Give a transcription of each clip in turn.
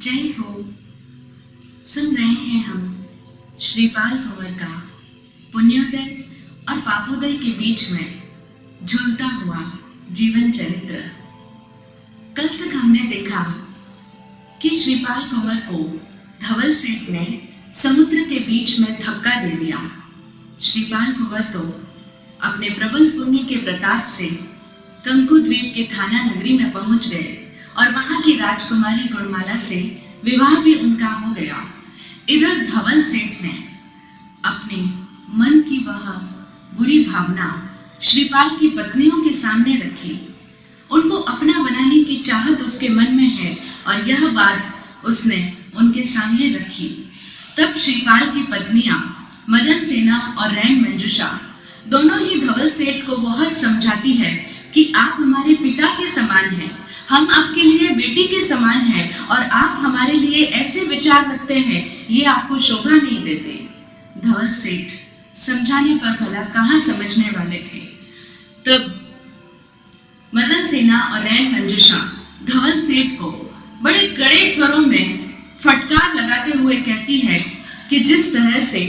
जय हो। सुन रहे हैं हम श्रीपाल कुंवर का पुण्योदय और पापोदय के बीच में झूलता हुआ जीवन चरित्र। कल तक हमने देखा कि श्रीपाल कुंवर को धवल सेठ ने समुद्र के बीच में धक्का दे दिया। श्रीपाल कुंवर तो अपने प्रबल पुण्य के प्रताप से कंकु द्वीप के थाना नगरी में पहुंच गए और वहां की राजकुमारी गुणमाला से विवाह भी उनका हो गया। इधर धवल सेठ ने अपने मन की वह बुरी भावना श्रीपाल की पत्नियों के सामने रखी। उनको अपना बनाने की चाहत उसके मन में है और यह बात उसने उनके सामने रखी। तब श्रीपाल की पत्नियां मदन सेना और रैन मंजुषा दोनों ही धवल सेठ को बहुत समझाती है कि आप हमारे पिता के समान हैं, हम आपके लिए बेटी के समान हैं और आप हमारे लिए ऐसे विचार रखते हैं, ये आपको शोभा नहीं देते। धवल सेठ समझाने पर भला कहाँ समझने वाले थे। तब मदन सेना और रैन मंजुषा धवल सेठ को बड़े कड़े स्वरों में फटकार लगाते हुए कहती है कि जिस तरह से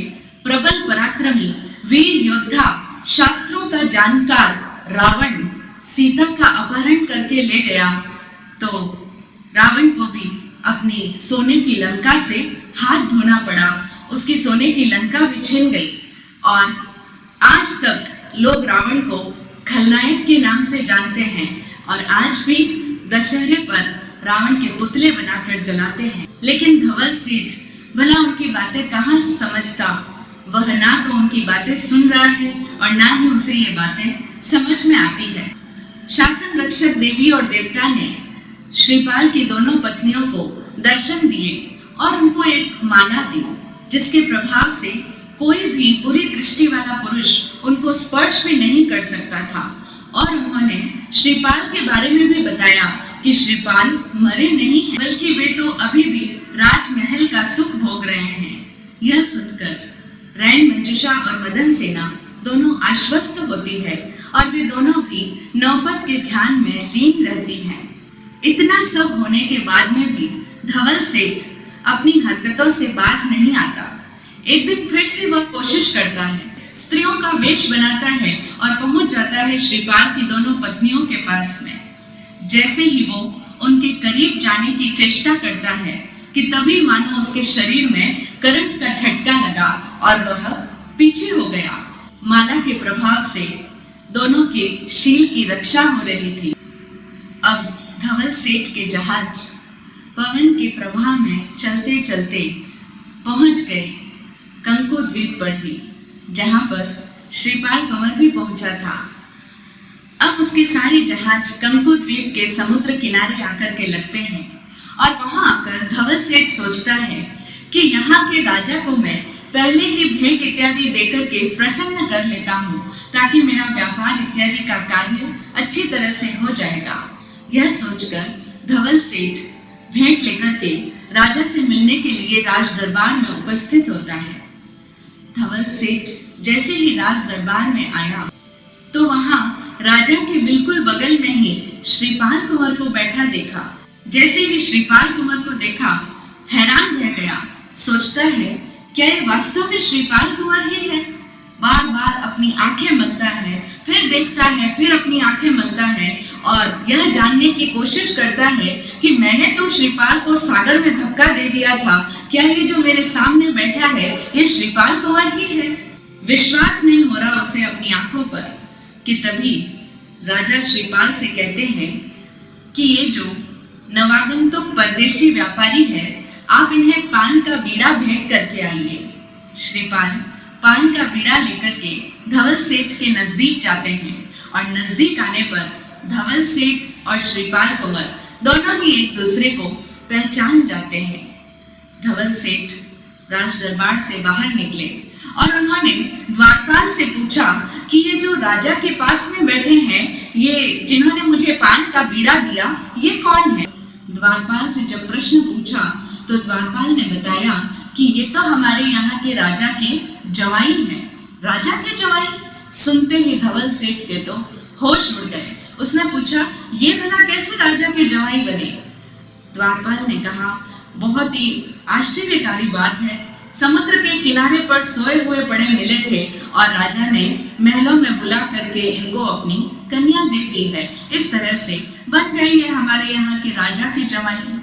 प्रबल पराक्रमी वीर योद्धा शास्त्रों का जानकार रावण सीता का अपहरण करके ले गया, तो रावण को भी अपनी सोने की लंका से हाथ धोना पड़ा। उसकी सोने की लंका भी छिन गई और आज तक लोग रावण को खलनायक के नाम से जानते हैं और आज भी दशहरे पर रावण के पुतले बनाकर जलाते हैं। लेकिन धवल सेठ भला उनकी बातें कहाँ समझता। वह ना तो उनकी बातें सुन रहा है और ना ही उसे ये बातें समझ में आती है। शासन रक्षक देवी और देवता ने श्रीपाल की दोनों पत्नियों को दर्शन दिए और उनको एक माला दी, जिसके प्रभाव से कोई भी बुरी दृष्टि वाला पुरुष उनको स्पर्श भी नहीं कर सकता था। और उन्होंने श्रीपाल के बारे में भी बताया कि श्रीपाल मरे नहीं हैं, बल्कि वे तो अभी भी राजमहल का सुख भोग रहे हैं। यह सुनकर रैन मंजुषा और मदन सेना दोनों आश्वस्त होती है और वे दोनों भी नौबत के ध्यान में लीन रहती हैं। इतना सब होने के बाद में भी धवल सेठ अपनी हरकतों से बाज नहीं आता। एक दिन फिर से वह कोशिश करता है, स्त्रियों का वेश बनाता है और पहुंच जाता है श्रीपाल की दोनों पत्नियों के पास में। जैसे ही वो उनके करीब जाने की चेष्टा करता है कि तभी मानो उसके शरीर में करंट का झटका लगा और वह पीछे हो गया। माला के प्रभाव से दोनों के शील की रक्षा हो रही थी। अब धवल सेठ के जहाज पवन के प्रवाह में चलते चलते पहुंच गए कंकु द्वीप पर ही, जहां पर श्रीपाल कुंवर भी पहुंचा था। अब उसके सारे जहाज कंकु द्वीप के समुद्र किनारे आकर के लगते हैं और वहां आकर धवल सेठ सोचता है कि यहाँ के राजा को मैं पहले ही भेंट इत्यादि देकर के प्रसन्न कर लेता हूँ, ताकि मेरा व्यापार इत्यादि का कार्य अच्छी तरह से हो जाएगा। यह सोचकर धवल सेठ भेंट लेकर के राजा से मिलने के लिए राज दरबार में उपस्थित होता है। धवल सेठ जैसे ही राज दरबार में आया तो वहां राजा के बिल्कुल बगल में ही श्रीपाल कुंवर को बैठा देखा। जैसे ही श्रीपाल कुंवर को देखा हैरान रह गया। सोचता है, क्या ये वास्तव में श्रीपाल कुंवर ही है? बार बार अपनी आंखें मलता है, फिर देखता है, फिर अपनी आंखें मलता है और यह जानने की कोशिश करता है कि मैंने तो श्रीपाल को सागर में धक्का दे दिया था, क्या ये जो मेरे सामने बैठा है ये श्रीपाल कुंवर ही है? विश्वास नहीं हो रहा उसे अपनी आंखों पर कि तभी राजा श्रीपाल से कहते हैं कि ये जो नवागंतुक परदेशी व्यापारी है, आप इन्हें पान का बीड़ा भेंट करके आइए। श्रीपाल पान का बीड़ा लेकर के धवल सेठ के नजदीक जाते हैं और नजदीक आने पर धवल सेठ और श्रीपाल कुंवर दोनों ही एक दूसरे को पहचान जाते हैं। धवल सेठ राज दरबार से बाहर निकले और उन्होंने द्वारपाल से पूछा कि ये जो राजा के पास में बैठे हैं, ये जिन्होंने मुझे पान का बीड़ा दिया, ये कौन है? द्वारपाल से जब प्रश्न पूछा तो द्वारपाल ने बताया कि ये तो हमारे यहाँ के राजा के जवाई हैं। राजा के जवाई? सुनते ही धवल सेठ के तो होश उड़ गए। उसने पूछा, ये भला कैसे राजा के जवाई बने? द्वारपाल ने कहा, बहुत ही आश्चर्यकारी बात है। समुद्र के किनारे पर सोए हुए पड़े मिले थे और राजा ने महलों में बुला करके इनको अपनी कन्या दे दी है। इस तरह से बन गई है हमारे यहाँ के राजा की जमाई।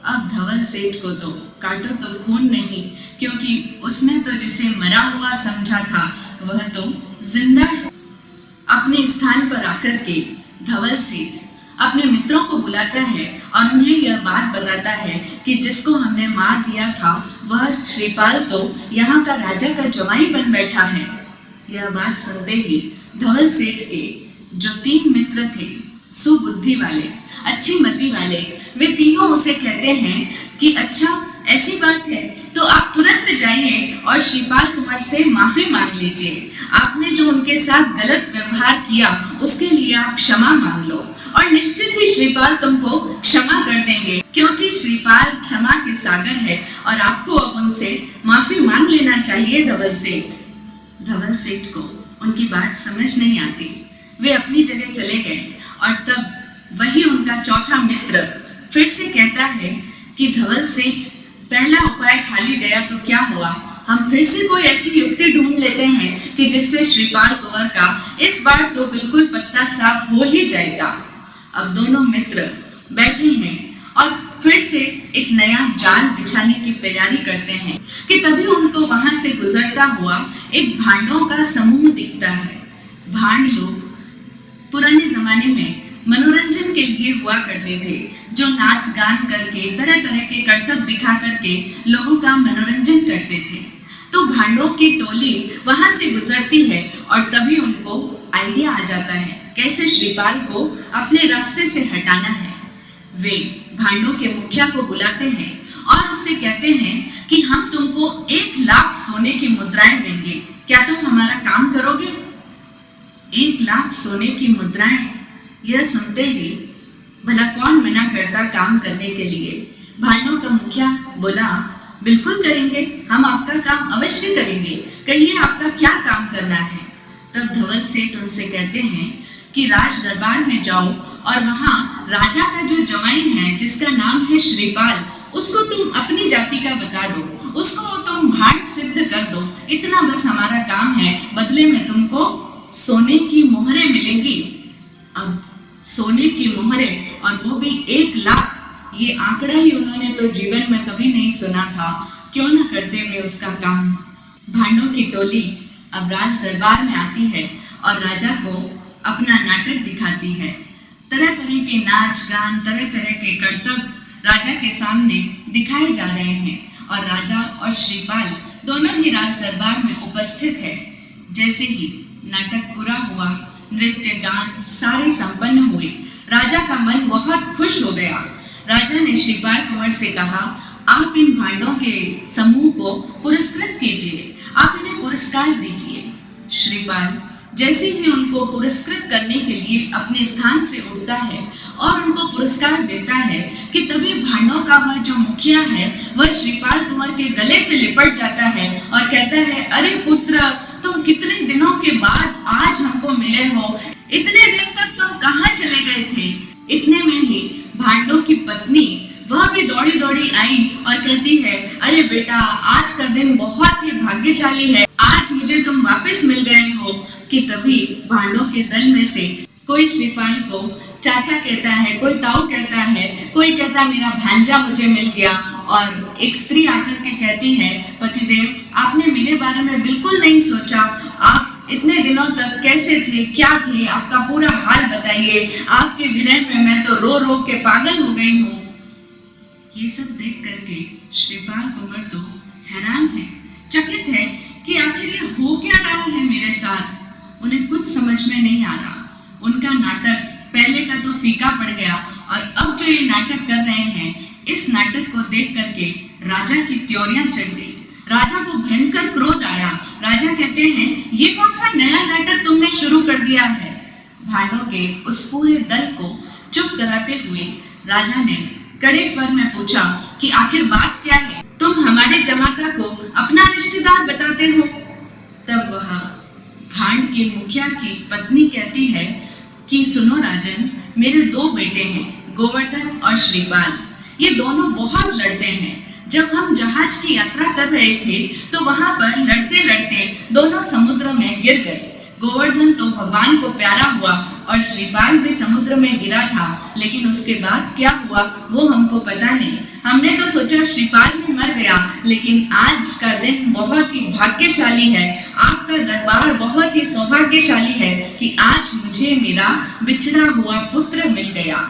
अब धवल सेठ को तो काटो तो खून नहीं, क्योंकि उसने तो जिसे मरा हुआ समझा था वह तो जिंदा है। अपने स्थान पर आकर के धवल सेठ अपने मित्रों को बुलाता है और उन्हें यह बात बताता है कि जिसको हमने मार दिया था वह श्रीपाल तो यहाँ का राजा का जमाई बन बैठा है। यह बात सुनते ही धवल सेठ के जो 3 मित्र थे, सुबुद्धि वाले, अच्छी मति वाले, वे तीनों उसे कहते हैं कि अच्छा ऐसी बात है तो आप तुरंत जाइए और श्रीपाल कुंवर से माफी मांग लीजिए। आपने जो उनके साथ गलत व्यवहार किया उसके लिए आप क्षमा मांग लो और निश्चित ही श्रीपाल तुमको क्षमा कर देंगे, क्योंकि श्रीपाल क्षमा के सागर है और आपको अब उनसे माफी मांग लेना चाहिए। धवल सेठ को उनकी बात समझ नहीं आती। वे अपनी जगह चले गए और तब वही उनका चौथा मित्र फिर से कहता है कि धवल सेठ, पहला उपाय खाली गया तो क्या हुआ, हम फिर से कोई ऐसी युक्ति ढूंढ लेते हैं कि जिससे श्रीपाल कुंवर का इस बार तो बिल्कुल पत्ता साफ हो ही जाएगा। अब दोनों मित्र बैठे हैं और फिर से एक नया जाल बिछाने की तैयारी करते हैं कि तभी उनको वहां से गुजरता हुआ एक भांडों का समूह दिखता है। भांड लोग पुराने जमाने में मनोरंजन के लिए हुआ करते थे, जो नाच गान करके तरह तरह के करतब दिखा करके लोगों का मनोरंजन करते थे। तो भांडों की टोली वहां से गुजरती है और तभी उनको आइडिया आ जाता है कैसे श्रीपाल को अपने रास्ते से हटाना है। वे भांडों के मुखिया को बुलाते हैं और उससे कहते हैं कि हम तुमको 1 लाख सोने की मुद्राएं देंगे, क्या तुम हमारा काम करोगे? 1 लाख सोने की मुद्राएं, यह सुनते ही भला कौन मना करता काम करने के लिए। भांडों का मुखिया बोला, बिल्कुल करेंगे, हम आपका काम अवश्य करेंगे, कहिए आपका क्या काम करना है। तब धवल सेठ उनसे कहते हैं कि राज दरबार में जाओ और वहां राजा का जो जवाई है जिसका नाम है श्रीपाल, उसको तुम अपनी जाति का बता दो, उसको तुम भांड सिद्ध कर दो, इतना बस हमारा काम है, बदले में तुमको सोने की मोहरें मिलेंगी। अब सोने की मोहरें और वो भी 1 लाख, ये आंकड़ा ही उन्होंने तो जीवन में कभी नहीं सुना था, क्यों न करते वे उसका काम। भांडों की टोली अब राज दरबार में आती है और राजा को अपना नाटक दिखाती है। तरह तरह के नाच गान, तरह तरह के करतब राजा के सामने दिखाए जा रहे हैं और राजा और श्रीपाल दोनों ही राज दरबार में उपस्थित है। जैसे ही नाटक पूरा हुआ, नृत्य गान सारे संपन्न हुए, राजा का मन बहुत खुश हो गया। राजा ने श्रीपाल कुंवर से कहा, आप इन भांडों के समूह को पुरस्कृत कीजिए, आप इन्हें पुरस्कार दीजिए। श्रीपाल जैसे ही उनको पुरस्कृत करने के लिए अपने स्थान से उठता है और उनको पुरस्कार देता है कि तभी भांडों का वह जो मुखिया है वह श्रीपाल कुंवर के गले से लिपट जाता है और कहता है, अरे पुत्र, तुम कितने दिनों के बाद आज हमको मिले हो, इतने दिन तक तुम कहाँ चले गए थे? इतने में ही भांडों की पत्नी वह भी दौड़ी दौड़ी आई और कहती है, अरे बेटा, आज का दिन बहुत ही भाग्यशाली है, आज मुझे तुम वापस मिल गए हो। कि तभी भांडों के दल में से कोई श्रीपाल को चाचा कहता है, कोई ताऊ कहता है, कोई कहता मेरा भांजा मुझे मिल गया। और एक स्त्री आकर के कहती है, पतिदेव, आपने मेरे बारे में बिल्कुल नहीं सोचा, आप इतने दिनों तक कैसे थे, क्या थे, आपका पूरा हाल बताइए, आपके विरह में मैं तो रो रो के पागल हो गई हूँ। ये सब देख करके श्रीपाल कुंवर तो हैरान है, चकित है कि आखिर ये हो क्या रहा है मेरे साथ। उन्हें कुछ समझ में नहीं आ रहा। उनका नाटक पहले का तो फीका पड़ गया और अब जो ये नाटक कर रहे हैं, इस नाटक को देख करके राजा की त्योरियां चढ़ गई। राजा को भयंकर क्रोध आया। राजा कहते हैं, ये कौन सा नया नाटक तुमने शुरू कर दिया है? भांडों के उस पूरे दल को चुप कराते हुए राजा ने कड़े स्वर में पूछा कि आखिर बात क्या है? तुम हमारे जमाता को अपना रिश्तेदार बताते हो। तब वह भांड के मुखिया की पत्नी कहती है कि सुनो राजन, मेरे 2 बेटे हैं, गोवर्धन और श्रीपाल। ये दोनों बहुत लड़ते हैं। जब हम जहाज की यात्रा कर रहे थे तो वहां पर लड़ते लड़ते दोनों समुद्र में गिर गए। गोवर्धन तो भगवान को प्यारा हुआ और श्रीपाल भी समुद्र में गिरा था, लेकिन उसके बाद क्या हुआ वो हमको पता नहीं। हमने तो सोचा श्रीपाल भी मर गया, लेकिन आज का दिन बहुत ही भाग्यशाली है। आपका दरबार बहुत ही सौभाग्यशाली है कि आज मुझे मेरा बिछड़ा हुआ पुत्र मिल गया।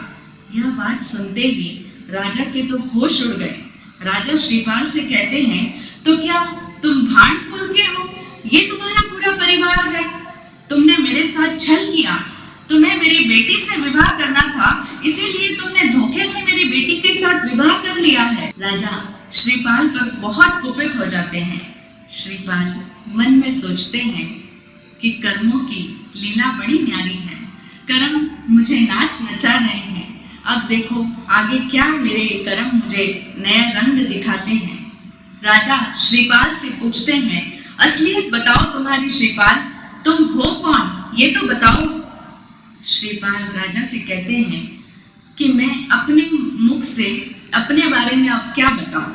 यह बात सुनते ही राजा के तो होश उड़ गए। राजा श्रीपाल से कहते हैं, तो क्या तुम भांड कुल के हो? ये तुम्हारा पूरा परिवार है? तुमने मेरे साथ छल किया। तुम्हें मेरी बेटी से विवाह करना था, इसीलिए तुमने धोखे से मेरी बेटी के साथ विवाह कर लिया है। राजा श्रीपाल पर बहुत कुपित हो जाते हैं। श्रीपाल मन में सोचते हैं कि कर्मों की लीला बड़ी न्यारी है। कर्म मुझे नाच नचा रहे हैं। अब देखो आगे क्या मेरे कर्म मुझे नया रंग दिखाते हैं। राजा श्रीपाल से पूछते हैं, असलियत बताओ तुम्हारी श्रीपाल, तुम हो कौन ये तो बताओ। श्रीपाल राजा से कहते हैं कि मैं अपने मुख से अपने बारे में अब क्या बताऊं।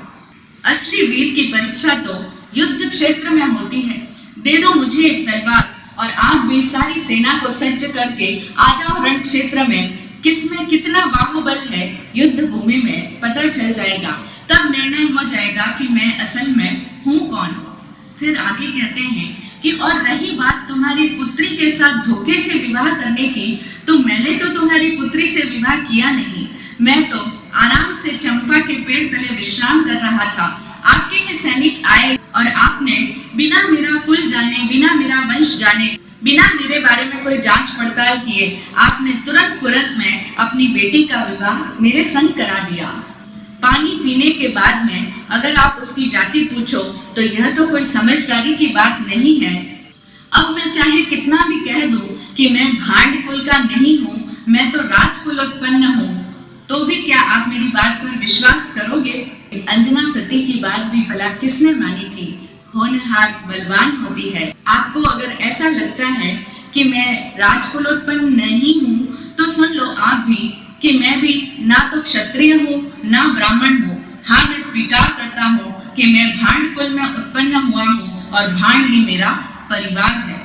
असली वीर की परीक्षा तो युद्ध क्षेत्र में होती है। दे दो मुझे एक तलवार और आप भी सारी सेना को सज्ज करके आ जाओ रण क्षेत्र में। किसमें कितना बाहुबल है युद्ध भूमि में पता चल जाएगा। तब निर्णय हो जाएगा कि मैं असल में हूँ कौन। फिर आगे कहते हैं कि और रही बात तुम्हारी पुत्री के साथ धोखे से विवाह करने की, तो मैंने तो तुम्हारी पुत्री से विवाह किया नहीं। मैं तो आराम से चंपा के पेड़ तले विश्राम कर रहा था। आपके ही सैनिक आए और आपने बिना मेरा कुल जाने, बिना मेरा वंश जाने, बिना मेरे बारे में कोई जांच पड़ताल किए आपने तुरंत फुरत में अपनी बेटी का विवाह मेरे संग करा दिया। पानी पीने के बाद में अगर आप उसकी जाति पूछो तो यह तो कोई समझदारी की बात नहीं है। अब मैं चाहे कितना भी कह दूं कि मैं भांड कुल का नहीं हूँ, मैं तो राजकुल उत्पन्न हूँ, तो भी क्या आप मेरी बात पर विश्वास करोगे? अंजना सती की बात भी भला किसने मानी थी? होनहार बलवान होती है। आपको अगर ऐसा लगता है कि मैं राजकुल उत्पन्न नहीं हूँ तो सुन लो आप भी कि मैं भी ना तो क्षत्रिय हूँ ना ब्राह्मण हूँ। हाँ, मैं स्वीकार करता हूँ कि मैं भांड कुल में उत्पन्न हुआ हूँ और भांड ही मेरा परिवार है।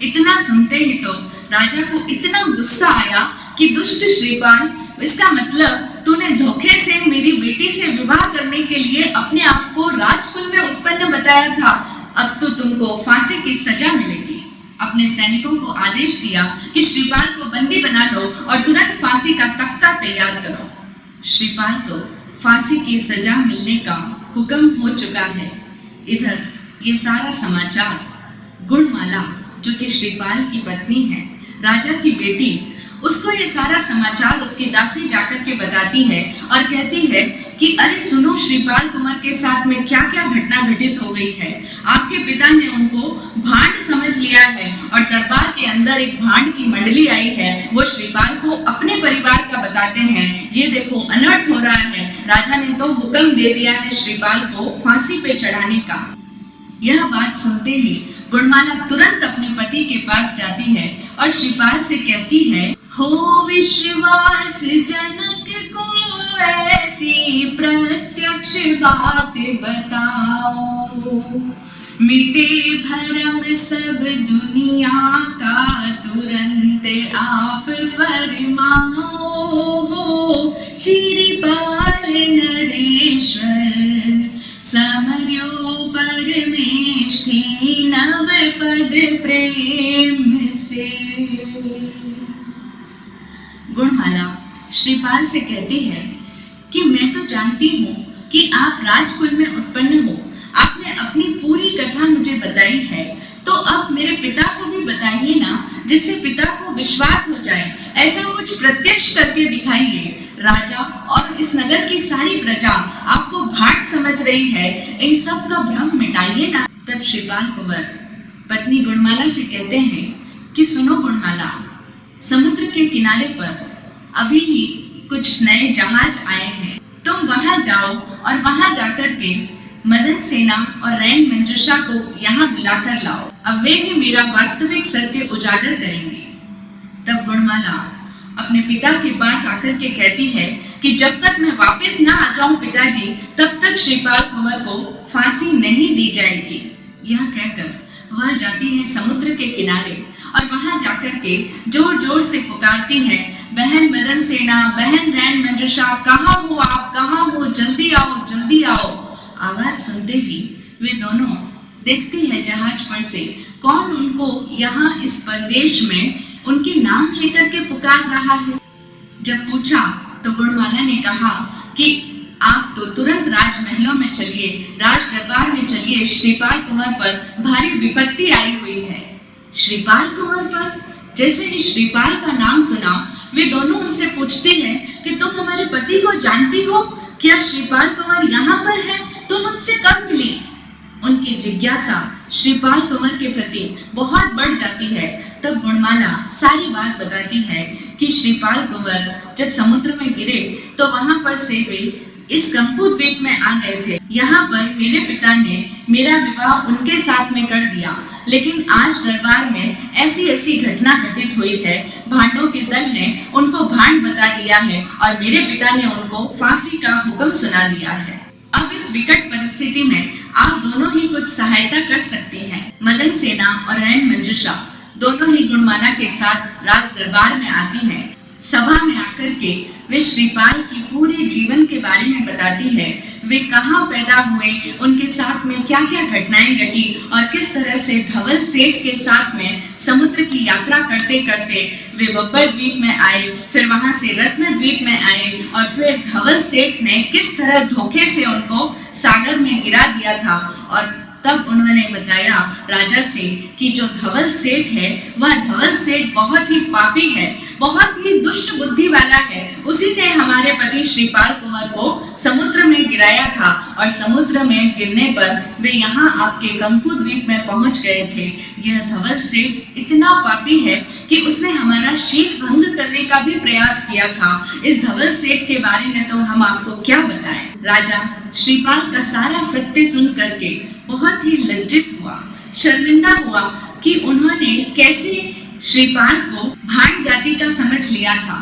इतना सुनते ही तो राजा को इतना गुस्सा आया कि दुष्ट श्रीपाल, इसका मतलब तूने धोखे से मेरी बेटी से विवाह करने के लिए अपने आप को राजकुल में उत्पन्न बताया था। अब तो तुमको फांसी की सजा मिलेगी। अपने सैनिकों को आदेश दिया कि श्रीपाल को बंदी बना लो और तुरंत फांसी का तख्ता तैयार करो। श्रीपाल को फांसी की सजा मिलने का हुक्म हो चुका है। इधर ये सारा समाचार गुणमाला, जो कि श्रीपाल की पत्नी है, राजा की बेटी, उसको ये सारा समाचार उसकी दासी जाकर के बताती है और कहती है कि अरे सुनो, श्रीपाल कुंवर के साथ में क्या क्या घटना घटित हो गई है। आपके पिता ने उनको भांड समझ लिया है और दरबार के अंदर एक भांड की मंडली आई है। वो श्रीपाल को अपने परिवार का बताते हैं। ये देखो अनर्थ हो रहा है। राजा ने तो हुक्म दे दिया है श्रीपाल को फांसी पे चढ़ाने का। यह बात सुनते ही गुणमाला तुरंत अपने पति के पास जाती है और श्रीपाल से कहती है, हो विश्वास जनक को ऐसी प्रत्यक्ष बात बताओ, मिटे भरम सब दुनिया का तुरंत आप फरमाओ। श्रीपाल नरेश्वर समर्यो परमेश थी नव पद प्रेम से। गुणमाला श्रीपाल से कहती है कि मैं तो जानती हूँ कि आप राजकुल में उत्पन्न हो। आपने अपनी पूरी कथा मुझे बताई है, तो अब मेरे पिता को भी बताइए ना, जिससे पिता को विश्वास हो जाए। ऐसा कुछ प्रत्यक्ष करके दिखाइए। राजा और इस नगर की सारी प्रजा आपको भाट समझ रही है, इन सब का भ्रम मिटाइए ना। तब श्रीपाल कुंवर पत्नी गुणमाला से कहते हैं कि सुनो गुणमाला, समुद्र के किनारे पर अभी ही कुछ नए जहाज आए हैं। तुम वहां जाओ और वहां जाकर के मदन सेना और रैन मंजुषा को यहाँ बुलाकर लाओ। अब वे ही मेरा वास्तविक सत्य उजागर करेंगे। तब गुणमाला अपने पिता के पास आकर के कहती है कि जब तक मैं वापस ना आ जाऊं पिताजी, तब तक श्रीपाल कुंवर को फांसी नहीं दी जाएगी। यह कहकर वह जाती है समुद्र के किनारे और वहां जाकर के जोर जोर से पुकारती है, बहन मदन सेना, बहन रैन मंजुषा, कहाँ हो आप, कहाँ हो, जल्दी आओ, जल्दी आओ। आवाज सुनते ही वे दोनों देखती है जहाज पर से कौन उनको यहाँ इस परदेश में उनके नाम लेकर के पुकार रहा है। जब पूछा तो गुणमाला ने कहा कि आप तो तुरंत राजमहलों में चलिए, राज दरबार में चलिए, श्रीपाल कुंवर पर भारी विपत्ति आई हुई है। श्रीपाल कुंवर पर? जैसे ही श्रीपाल का नाम सुना वे दोनों उनसे पूछती हैं कि तुम हमारे पति को जानती हो? क्या श्रीपाल कुंवर यहाँ पर है? तुम उनसे कब मिली? उनकी जिज्ञासा श्रीपाल कुंवर के प्रति बहुत बढ़ जाती है। तब गुणमाला सारी बात बताती है कि श्रीपाल कुंवर जब समुद्र में गिरे तो वहां पर से वे इस कंकु द्वीप में आ गए थे। यहाँ पर मेरे पिता ने मेरा विवाह उनके साथ में कर दिया, लेकिन आज दरबार में ऐसी ऐसी घटना घटित हुई है, भांडों के दल ने उनको भांड बता दिया है और मेरे पिता ने उनको फांसी का हुक्म सुना दिया है। अब इस विकट परिस्थिति में आप दोनों ही कुछ सहायता कर सकती हैं। मदन सेना और रैन मंजुषा दोनों ही गुणमाला के साथ राज दरबार में आती हैं। सभा में आकर के वे श्रीपाल की पूरे जीवन के बारे में बताती है, वे कहाँ पैदा हुए, उनके साथ में क्या क्या घटनाएं घटी और किस तरह से धवल सेठ के साथ में समुद्र की यात्रा करते करते वे बब्बर द्वीप में आए, फिर वहां से रत्न द्वीप में आए और फिर धवल सेठ ने किस तरह धोखे से उनको सागर में गिरा दिया था। और तब उन्होंने बताया राजा से कि जो धवल सेठ है वह धवल सेठ बहुत ही पापी है, बहुत ही दुष्ट बुद्धि वाला है। उसी ने हमारे पति श्रीपाल कुंवर को समुद्र में गिराया था और समुद्र में गिरने पर वे यहाँ आपके कंकु द्वीप में पहुंच गए थे। यह धवल सेठ इतना पापी है कि उसने हमारा शील भंग करने का भी प्रयास किया था। इस धवल सेठ के बारे में तो हम आपको क्या बताएं। राजा श्रीपाल का सारा सत्य सुन करके बहुत ही लज्जित हुआ, शर्मिंदा हुआ कि उन्होंने कैसे श्रीपाल को भांड जाति का समझ लिया था।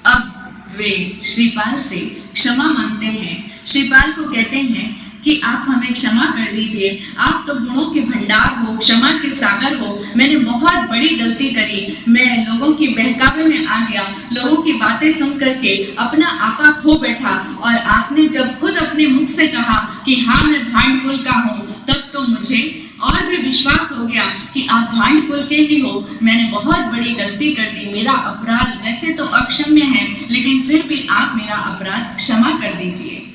अब वे श्रीपाल से क्षमा मांगते हैं। श्रीपाल को कहते हैं कि आप हमें क्षमा कर दीजिए, आप तो गुणों के भंडार हो, क्षमा के सागर हो। मैंने बहुत बड़ी गलती करी, मैं लोगों के बहकावे में आ गया, लोगों की बातें सुन करके अपना आपा खो बैठा और आपने जब खुद अपने मुख से कहा कि हाँ मैं भांड कुल का हूँ, तब तो मुझे और भी विश्वास हो गया कि आप भांड कुल के ही हो। मैंने बहुत बड़ी गलती कर दी, मेरा अपराध वैसे तो अक्षम्य है, लेकिन फिर भी आप मेरा अपराध क्षमा कर दीजिए।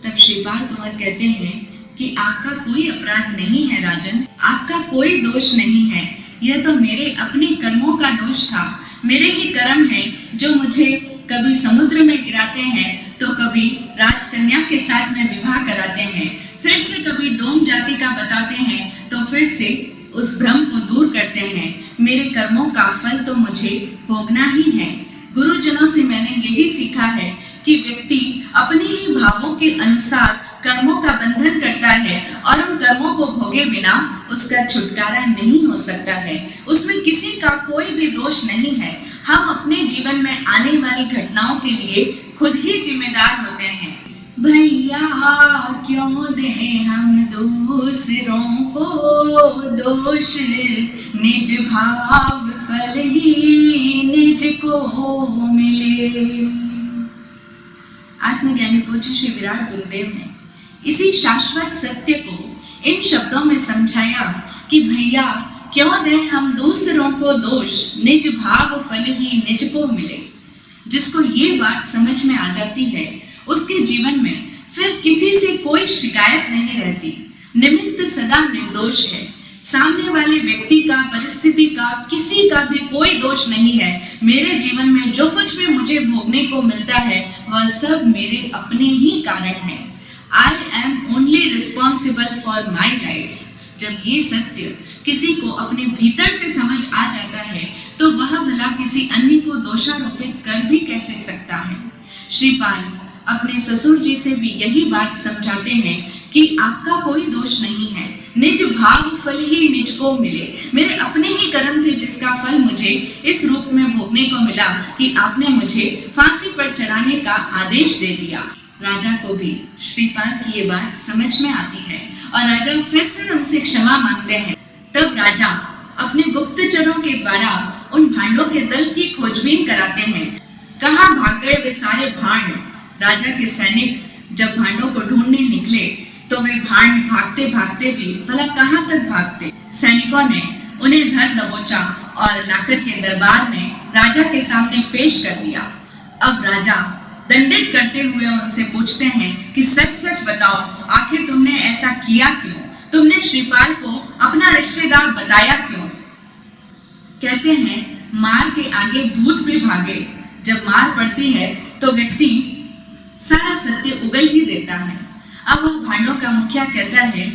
तब श्रीपाल कुंवर कहते हैं कि आपका कोई अपराध नहीं है राजन, आपका कोई दोष नहीं है, यह तो मेरे अपने कर्मों का दोष था। मेरे ही कर्म हैं जो मुझे कभी समुद्र में गिराते हैं तो कभी राजकन्या के साथ में विवाह कराते हैं, फिर से कभी डोम जाति का बताते हैं तो फिर से उस भ्रम को दूर करते हैं। मेरे कर्मों का फल तो मुझे भोगना ही है। गुरुजनों से मैंने यही सीखा है कि व्यक्ति अपने ही भावों के अनुसार कर्मों का बंधन करता है और उन कर्मों को भोगे बिना उसका छुटकारा नहीं हो सकता है। उसमें किसी का कोई भी दोष नहीं है। हम अपने जीवन में आने वाली घटनाओं के लिए खुद ही जिम्मेदार होते हैं। भैया क्यों दें हम दूसरों को दोष, निज भाव फल ही निज को मिले। आत्मज्ञानी पूज्य श्री विराट गुरुदेव ने इसी शाश्वत सत्य को इन शब्दों में समझाया कि भैया क्यों दें हम दूसरों को दोष, निज भाव फल ही निज को मिले। जिसको ये बात समझ में आ जाती है उसके जीवन में फिर किसी से कोई शिकायत नहीं रहती। निमित्त सदा निर्दोष है। सामने वाले व्यक्ति का, परिस्थिति का, किसी का भी कोई दोष नहीं है। मेरे जीवन में जो कुछ भी मुझे भोगने को मिलता है वह सब मेरे अपने ही कारण है। I am only responsible for my life। जब ये सत्य किसी को अपने भीतर से समझ आ जाता है तो वह भला किसी अन्य को दोषारोपित कर भी कैसे सकता है। श्रीपाल अपने ससुर जी से भी यही बात समझाते हैं कि आपका कोई दोष नहीं है, निज भाव फल ही निज को मिले। मेरे अपने ही कर्म थे जिसका फल मुझे इस रूप में भोगने को मिला कि आपने मुझे फांसी पर चढ़ाने का आदेश दे दिया। राजा को भी श्रीपाल की ये बात समझ में आती है और राजा फिर उनसे क्षमा मांगते हैं। तब राजा अपने गुप्तचरों के द्वारा उन भांडों के दल की खोजबीन कराते हैं। कहाँ भाग गए वे सारे भांड? राजा के सैनिक जब भांडों को ढूंढने निकले तो वे भांड भागते भागते भी भला कहाँ तक भागते। सैनिकों ने उन्हें धर दबोचा और लाकर के दरबार में राजा के सामने पेश कर दिया। अब राजा दंडित करते हुए उनसे पूछते हैं कि सच सच बताओ, आखिर तुमने ऐसा किया क्यों? तुमने श्रीपाल को अपना रिश्तेदार बताया क्यों? कहते हैं मार के आगे भूत भी भागे। जब मार पड़ती है तो व्यक्ति सारा सत्य उगल ही देता है। अब वह भांडों का मुखिया कहता है,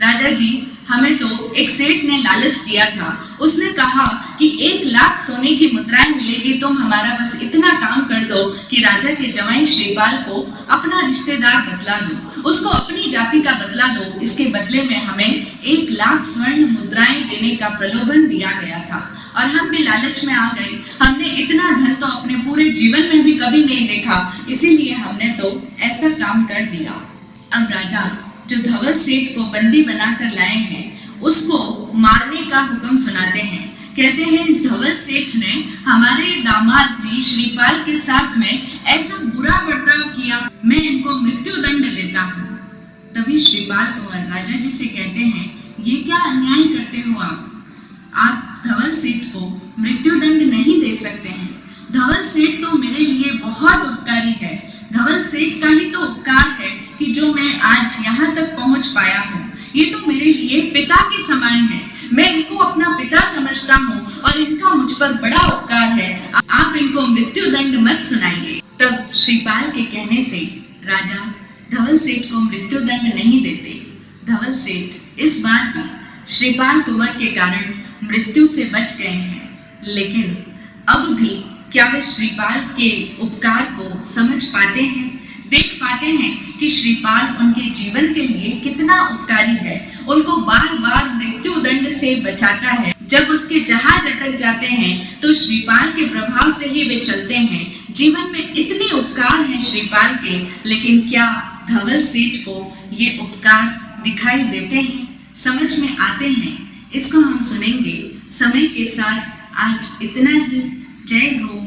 राजा जी हमें तो एक सेठ ने लालच दिया था। उसने कहा कि 1 लाख सोने की मुद्राएं मिलेगी, तुम हमारा बस इतना काम कर दो कि राजा के जवाई श्रीपाल को अपना रिश्तेदार बतला दो, उसको अपनी जाति का बतला दो। इसके बदले में हमें 1 लाख स्वर्ण मुद्राएं देने का प्रलोभन दिया गया था और हम भी लालच में आ गए। हमने इतना धन तो अपने पूरे जीवन में भी कभी नहीं देखा, इसीलिए हमने तो ऐसा काम कर दिया। अब राजा जो धवल सेठ को बंदी बनाकर लाए हैं उसको मारने का हुक्म सुनाते हैं। कहते हैं इस धवल सेठ ने हमारे दामाद जी श्रीपाल के साथ में ऐसा बुरा बर्ताव किया, मैं इनको मृत्यु दंड देता हूँ। तभी श्रीपाल कुंवर राजा जी से कहते हैं, ये क्या अन्याय करते हो आप धवल सेठ को मृत्यु दंड नहीं दे सकते हैं। धवल सेठ तो मेरे लिए बहुत उपकारी है। धवल सेठ का ही तो उपकार है कि जो मैं आज यहाँ तक पहुँच पाया हूँ। ये तो मेरे लिए पिता के समान है। मैं इनको अपना पिता समझता हूँ और इनका मुझ पर बड़ा उपकार है। आप इनको मृत्यु दंड मत सुनाइए। तब श्रीपाल के कहने से राजा धवल सेठ को मृत्यु दंड नहीं देते। धवल सेठ इस बार भी श्रीपाल कुंवर के कारण मृत्यु से बच गए हैं, लेकिन अब भी क्या वे श्रीपाल के उपकार को समझ पाते हैं, देख पाते हैं कि श्रीपाल उनके जीवन के लिए कितना उपकारी है, उनको बार बार मृत्यु दंड से बचाता है। जब उसके जहाज अटक जाते हैं तो श्रीपाल के प्रभाव से ही वे चलते हैं। जीवन में इतने उपकार हैं श्रीपाल के, लेकिन क्या धवल सेठ को ये उपकार दिखाई देते हैं, समझ में आते हैं? इसको हम सुनेंगे समय के साथ। आज इतना ही। जय हो।